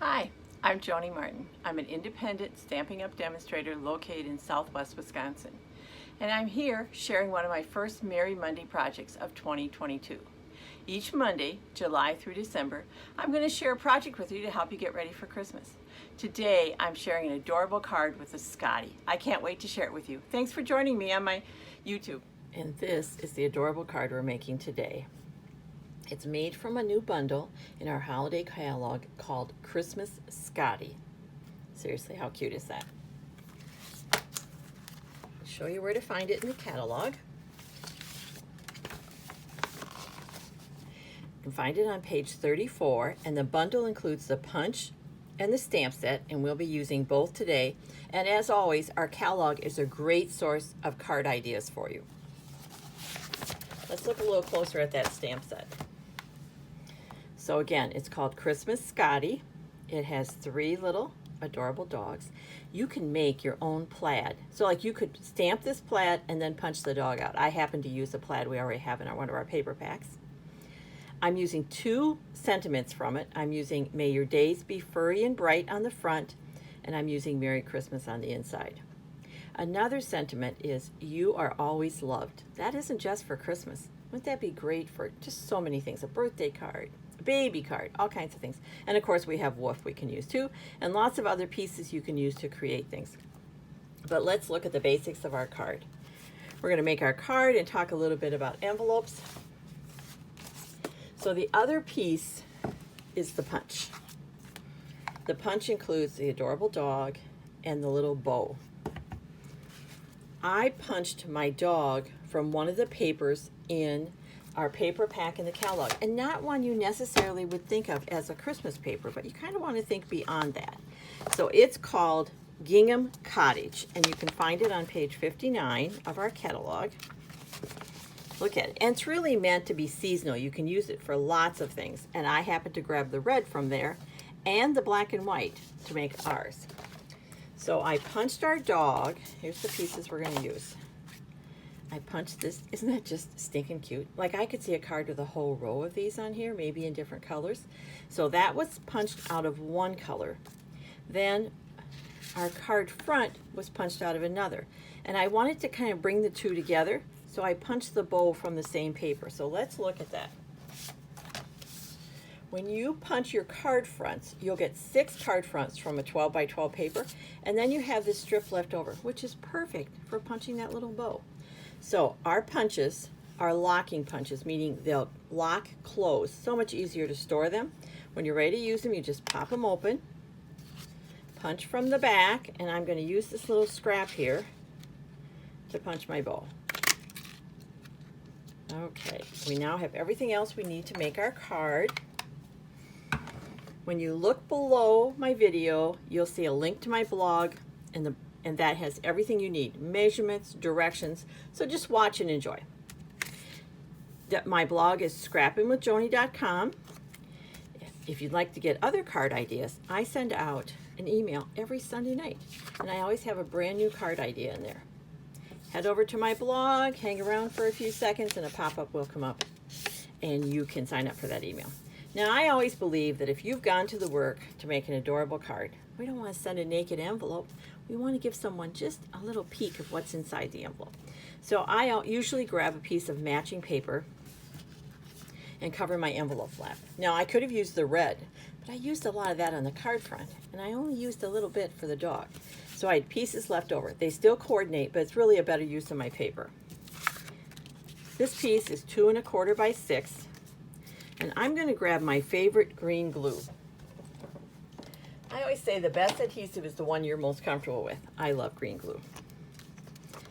Hi, I'm Joni Martin. I'm an independent Stampin' Up! Demonstrator located in Southwest Wisconsin. And I'm here sharing one of my first Merry Monday projects of 2022. Each Monday, July through December, I'm going to share a project with you to help you get ready for Christmas. Today, I'm sharing an adorable card with a Scottie. I can't wait to share it with you. Thanks for joining me on my YouTube. And this is the adorable card we're making today. It's made from a new bundle in our holiday catalog called Christmas Scottie. Seriously, how cute is that? I'll show you where to find it in the catalog. You can find it on page 34, and the bundle includes the punch and the stamp set, and we'll be using both today. And as always, our catalog is a great source of card ideas for you. Let's look a little closer at that stamp set. So again, it's called Christmas Scottie. It has 3 little adorable dogs. You can make your own plaid. So like you could stamp this plaid and then punch the dog out. I happen to use the plaid we already have in one of our paper packs. I'm using 2 sentiments from it. I'm using May Your Days Be Furry and Bright on the front, and I'm using Merry Christmas on the inside. Another sentiment is You Are Always Loved. That isn't just for Christmas. Wouldn't that be great for just so many things? A birthday card, a baby card, all kinds of things. And of course we have woof we can use too, and lots of other pieces you can use to create things. But let's look at the basics of our card. We're going to make our card and talk a little bit about envelopes. So the other piece is the punch. The punch includes the adorable dog and the little bow. I punched my dog from one of the papers in our paper pack in the catalog, and not one you necessarily would think of as a Christmas paper, but you kind of want to think beyond that. So it's called Gingham Cottage, and you can find it on page 59 of our catalog. Look at it, and it's really meant to be seasonal. You can use it for lots of things, and I happened to grab the red from there and the black and white to make ours. So I punched our dog. Here's the pieces we're going to use. I punched this. Isn't that just stinking cute? Like I could see a card with a whole row of these on here, maybe in different colors. So that was punched out of one color. Then our card front was punched out of another. And I wanted to kind of bring the two together, so I punched the bow from the same paper. So let's look at that. When you punch your card fronts, you'll get 6 card fronts from a 12 by 12 paper, and then you have this strip left over, which is perfect for punching that little bow. So our punches are locking punches, meaning they'll lock close. So much easier to store them. When you're ready to use them, you just pop them open, punch from the back, and I'm going to use this little scrap here to punch my bow. Okay, we now have everything else we need to make our card. When you look below my video, you'll see a link to my blog, and that has everything you need, measurements, directions, so just watch and enjoy. My blog is scrappingwithjoni.com. If you'd like to get other card ideas, I send out an email every Sunday night, and I always have a brand new card idea in there. Head over to my blog, hang around for a few seconds, and a pop-up will come up, and you can sign up for that email. Now, I always believe that if you've gone to the work to make an adorable card, we don't want to send a naked envelope. We want to give someone just a little peek of what's inside the envelope. So I usually grab a piece of matching paper and cover my envelope flap. Now, I could have used the red, but I used a lot of that on the card front, and I only used a little bit for the dog. So I had pieces left over. They still coordinate, but it's really a better use of my paper. This piece is 2 1/4 by 6. And I'm going to grab my favorite green glue. I always say the best adhesive is the one you're most comfortable with. I love green glue.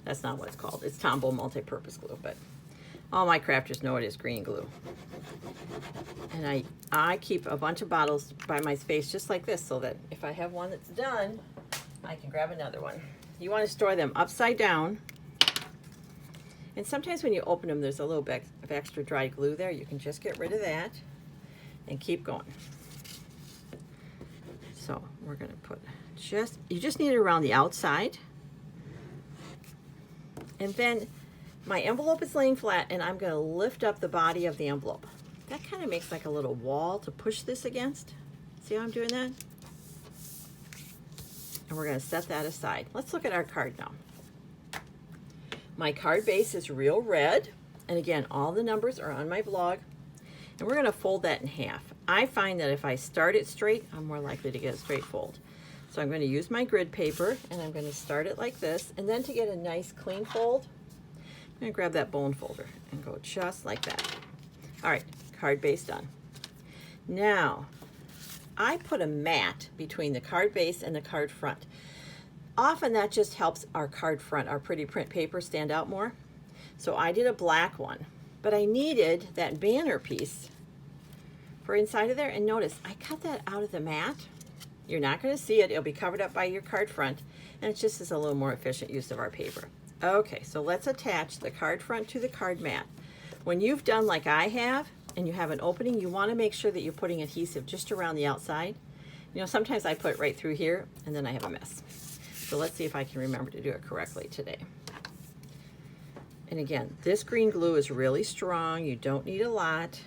That's not what it's called. It's Tombow multi-purpose glue, but all my crafters know it is green glue. And I keep a bunch of bottles by my space just like this, so that if I have one that's done, I can grab another one. You want to store them upside down. And sometimes when you open them, there's a little bit of extra dry glue there. You can just get rid of that and keep going. So we're going to put you just need it around the outside. And then my envelope is laying flat, and I'm going to lift up the body of the envelope. That kind of makes like a little wall to push this against. See how I'm doing that? and we're going to set that aside. Let's look at our card now. My card base is real red, and again, all the numbers are on my blog, and we're going to fold that in half. I find that if I start it straight, I'm more likely to get a straight fold. So I'm going to use my grid paper, and I'm going to start it like this, and then to get a nice clean fold, I'm going to grab that bone folder and go just like that. All right, card base done. Now, I put a mat between the card base and the card front. Often that just helps our card front, our pretty print paper, stand out more. So I did a black one, but I needed that banner piece for inside of there. And notice, I cut that out of the mat. You're not going to see it. It'll be covered up by your card front, and it just is a little more efficient use of our paper. Okay, so let's attach the card front to the card mat. When you've done like I have, and you have an opening, you want to make sure that you're putting adhesive just around the outside. You know, sometimes I put it right through here, and then I have a mess. So let's see if I can remember to do it correctly today. And again, this green glue is really strong. You don't need a lot.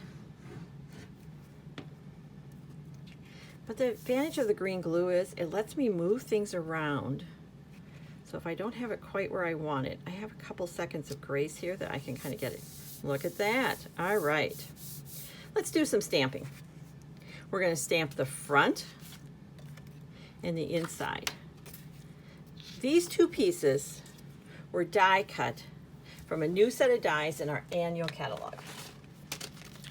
But the advantage of the green glue is it lets me move things around. So if I don't have it quite where I want it, I have a couple seconds of grace here that I can kind of get it. Look at that. All right. Let's do some stamping. We're going to stamp the front and the inside. These two pieces were die cut from a new set of dies in our annual catalog.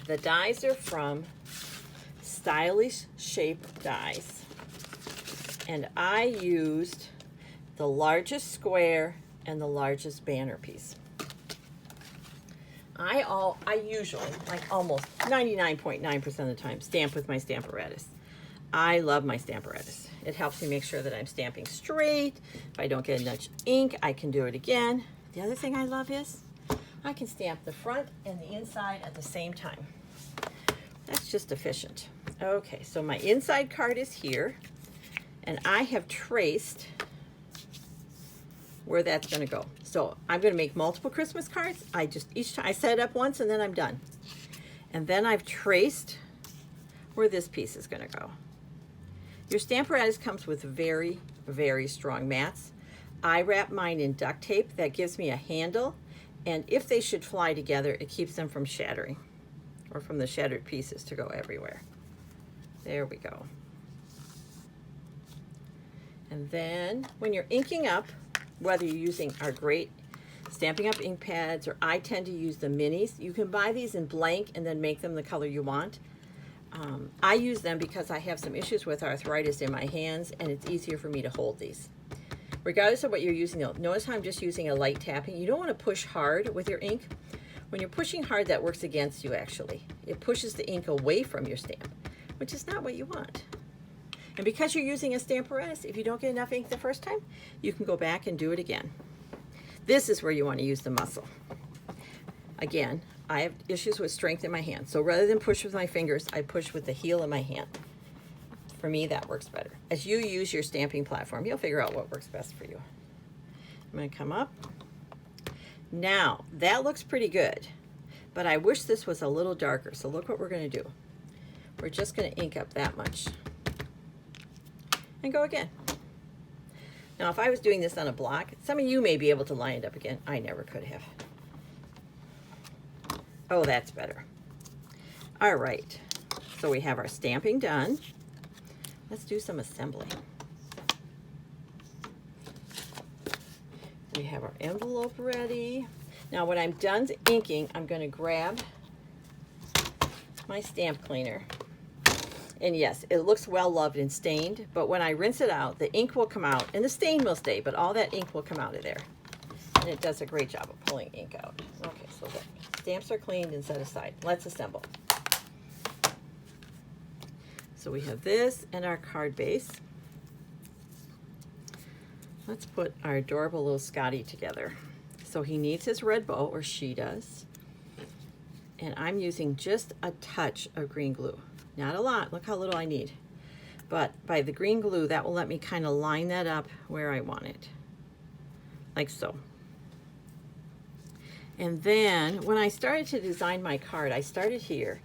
The dies are from Stylish Shape Dies, and I used the largest square and the largest banner piece. I usually, like almost 99.9% of the time, stamp with my Stamparatus. I love my Stamparatus. It helps me make sure that I'm stamping straight. If I don't get enough ink, I can do it again. The other thing I love is I can stamp the front and the inside at the same time. That's just efficient. Okay, so my inside card is here, and I have traced where that's going to go. So I'm going to make multiple Christmas cards. Each time I set it up once, and then I'm done. And then I've traced where this piece is going to go. Your Stamparatus comes with very, very strong mats. I wrap mine in duct tape. That gives me a handle, and if they should fly together, it keeps them from shattering, or from the shattered pieces to go everywhere. There we go. And then when you're inking up, whether you're using our great Stampin' Up! Ink pads, or I tend to use the minis, you can buy these in blank and then make them the color you want. I use them because I have some issues with arthritis in my hands, and it's easier for me to hold these. Regardless of what you're using, notice how I'm just using a light tapping. You don't want to push hard with your ink. When you're pushing hard, that works against you, actually. It pushes the ink away from your stamp, which is not what you want. And because you're using a Stamparatus, if you don't get enough ink the first time, you can go back and do it again. This is where you want to use the muscle. Again, I have issues with strength in my hand, so rather than push with my fingers, I push with the heel of my hand. For me, that works better. As you use your stamping platform, you'll figure out what works best for you. I'm going to come up. Now, that looks pretty good, but I wish this was a little darker, so look what we're going to do. We're just going to ink up that much. And go again. Now, if I was doing this on a block, some of you may be able to line it up again. I never could have. Oh, that's better. All right, so we have our stamping done. Let's do some assembly. We have our envelope ready. Now, when I'm done inking, I'm going to grab my stamp cleaner. And yes, it looks well loved and stained, but when I rinse it out, the ink will come out, and the stain will stay, but all that ink will come out of there. And it does a great job of pulling ink out. Okay, so the stamps are cleaned and set aside. Let's assemble. So we have this and our card base. Let's put our adorable little Scottie together. So he needs his red bow, or she does. And I'm using just a touch of green glue. Not a lot, look how little I need. But by the green glue, that will let me kind of line that up where I want it. Like so. And then when I started to design my card, I started here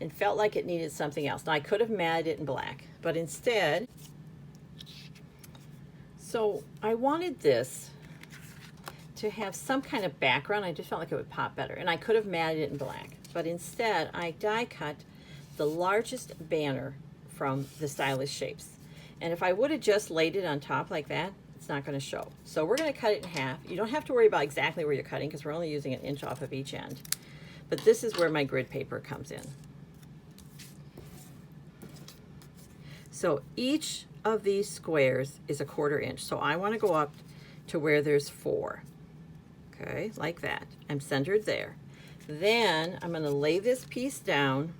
and felt like it needed something else. Now I could have matted it in black, but instead So I wanted this to have some kind of background. I just felt like it would pop better. And I could have matted it in black. But instead, I die cut the largest banner from the Stylish Shapes. And if I would have just laid it on top like that, it's not going to show. So we're going to cut it in half. You don't have to worry about exactly where you're cutting because we're only using an inch off of each end. But this is where my grid paper comes in. So each of these squares is a 1/4 inch. So I want to go up to where there's 4. Okay, like that. I'm centered there. Then I'm going to lay this piece down,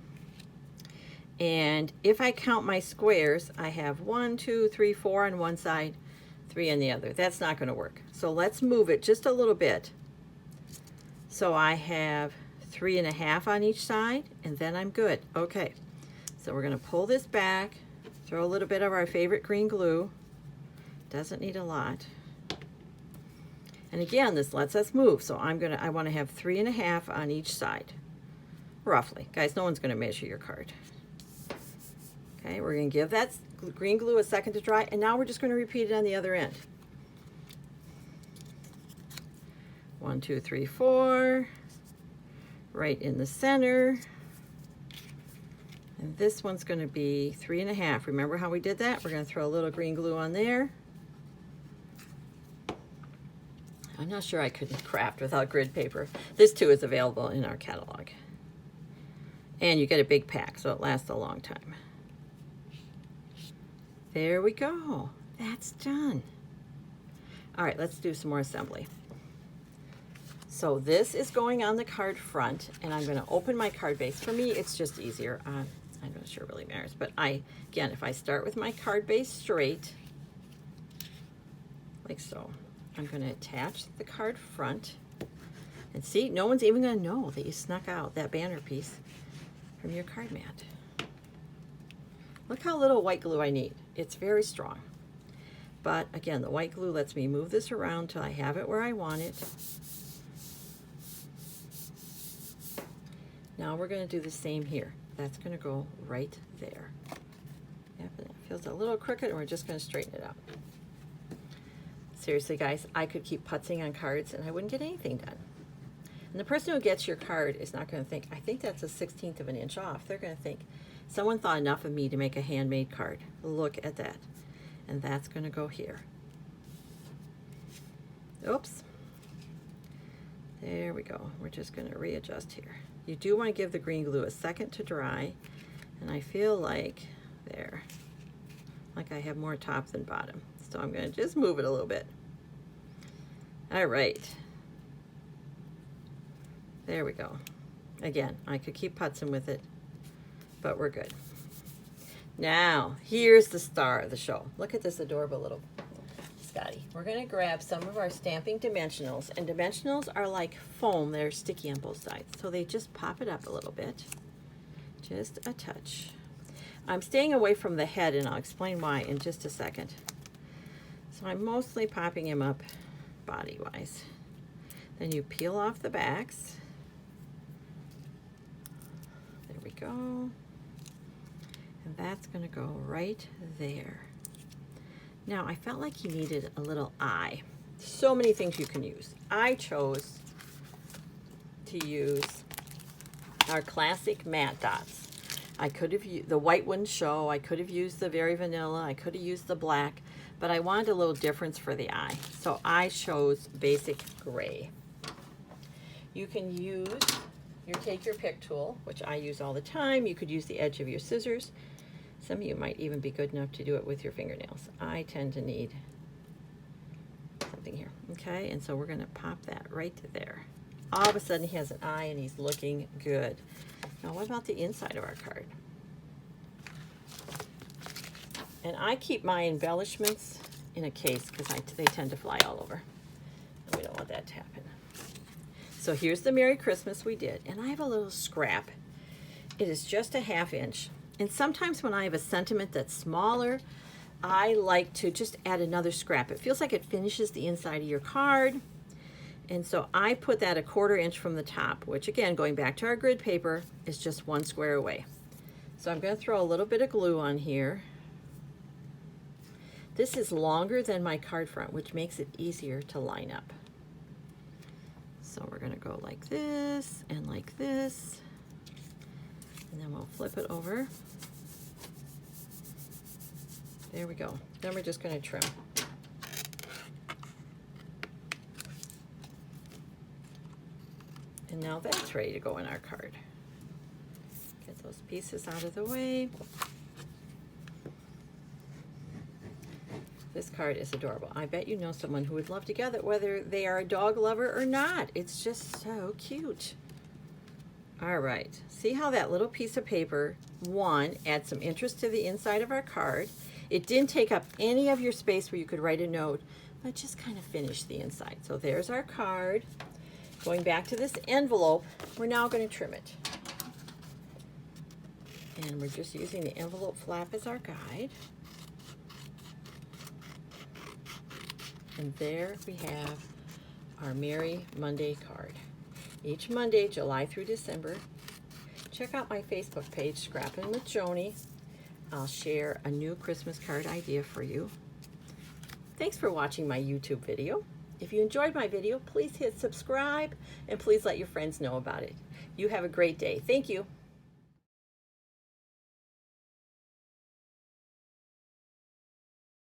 and if I count my squares, I have 1, 2, 3, 4 on one side, 3 on the other. That's not going to work. So let's move it just a little bit. So I have 3.5 on each side, and then I'm good. Okay, so we're going to pull this back, throw a little bit of our favorite green glue. Doesn't need a lot. And again, this lets us move. So I want to have 3.5 on each side, roughly. Guys, no one's going to measure your card. Okay, we're going to give that green glue a second to dry, and now we're just going to repeat it on the other end. 1, 2, 3, 4, right in the center. And this one's going to be 3.5. Remember how we did that? We're going to throw a little green glue on there. I'm not sure I could craft without grid paper. This too is available in our catalog. And you get a big pack, so it lasts a long time. There we go. That's done. All right, let's do some more assembly. So this is going on the card front, and I'm going to open my card base. For me, it's just easier. I'm not sure it really matters, but again, if I start with my card base straight, like so, I'm going to attach the card front, and see, no one's even going to know that you snuck out that banner piece from your card mat. Look how little white glue I need. It's very strong. But again, the white glue lets me move this around till I have it where I want it. Now we're going to do the same here. That's going to go right there. Yep, and it feels a little crooked, and we're just going to straighten it out. Seriously, guys, I could keep putzing on cards and I wouldn't get anything done. And the person who gets your card is not going to think, I think that's a 1/16 of an inch off. They're going to think, someone thought enough of me to make a handmade card. Look at that. And that's going to go here. Oops. There we go. We're just going to readjust here. You do want to give the green glue a second to dry. And I feel like there, like I have more top than bottom. So I'm going to just move it a little bit. All right. There we go. Again, I could keep putzing with it, but we're good. Now, here's the star of the show. Look at this adorable little Scottie. We're going to grab some of our stamping dimensionals, and dimensionals are like foam. They're sticky on both sides, so they just pop it up a little bit, just a touch. I'm staying away from the head, and I'll explain why in just a second. So I'm mostly popping him up body-wise. Then you peel off the backs. There we go. And that's going to go right there. Now, I felt like you needed a little eye. So many things you can use. I chose to use our classic matte dots. I could have used, the white wouldn't show. I could have used the very vanilla. I could have used the black. But I wanted a little difference for the eye. So I chose basic gray. You can use take your pick tool, which I use all the time. You could use the edge of your scissors. Some of you might even be good enough to do it with your fingernails. I tend to need something here. Okay, and so we're going to pop that right there. All of a sudden he has an eye and he's looking good. Now what about the inside of our card? And I keep my embellishments in a case because they tend to fly all over. And we don't want that to happen. So here's the Merry Christmas we did. And I have a little scrap. It is just a 1/2 inch. And sometimes when I have a sentiment that's smaller, I like to just add another scrap. It feels like it finishes the inside of your card. And so I put that a 1/4 inch from the top, which again, going back to our grid paper, is just 1 square away. So I'm going to throw a little bit of glue on here. This is longer than my card front, which makes it easier to line up. So we're going to go like this and like this, and then we'll flip it over. There we go. Then we're just going to trim. And now that's ready to go in our card. Get those pieces out of the way. This card is adorable. I bet you know someone who would love to get it, whether they are a dog lover or not. It's just so cute. All right, see how that little piece of paper, one, adds some interest to the inside of our card. It didn't take up any of your space where you could write a note, but just kind of finish the inside. So there's our card. Going back to this envelope, we're now going to trim it. And we're just using the envelope flap as our guide. And there we have our Merry Monday card. Each Monday, July through December, check out my Facebook page, Scrappin' with Joni. I'll share a new Christmas card idea for you. Thanks for watching my YouTube video. If you enjoyed my video, please hit subscribe and please let your friends know about it. You have a great day. Thank you.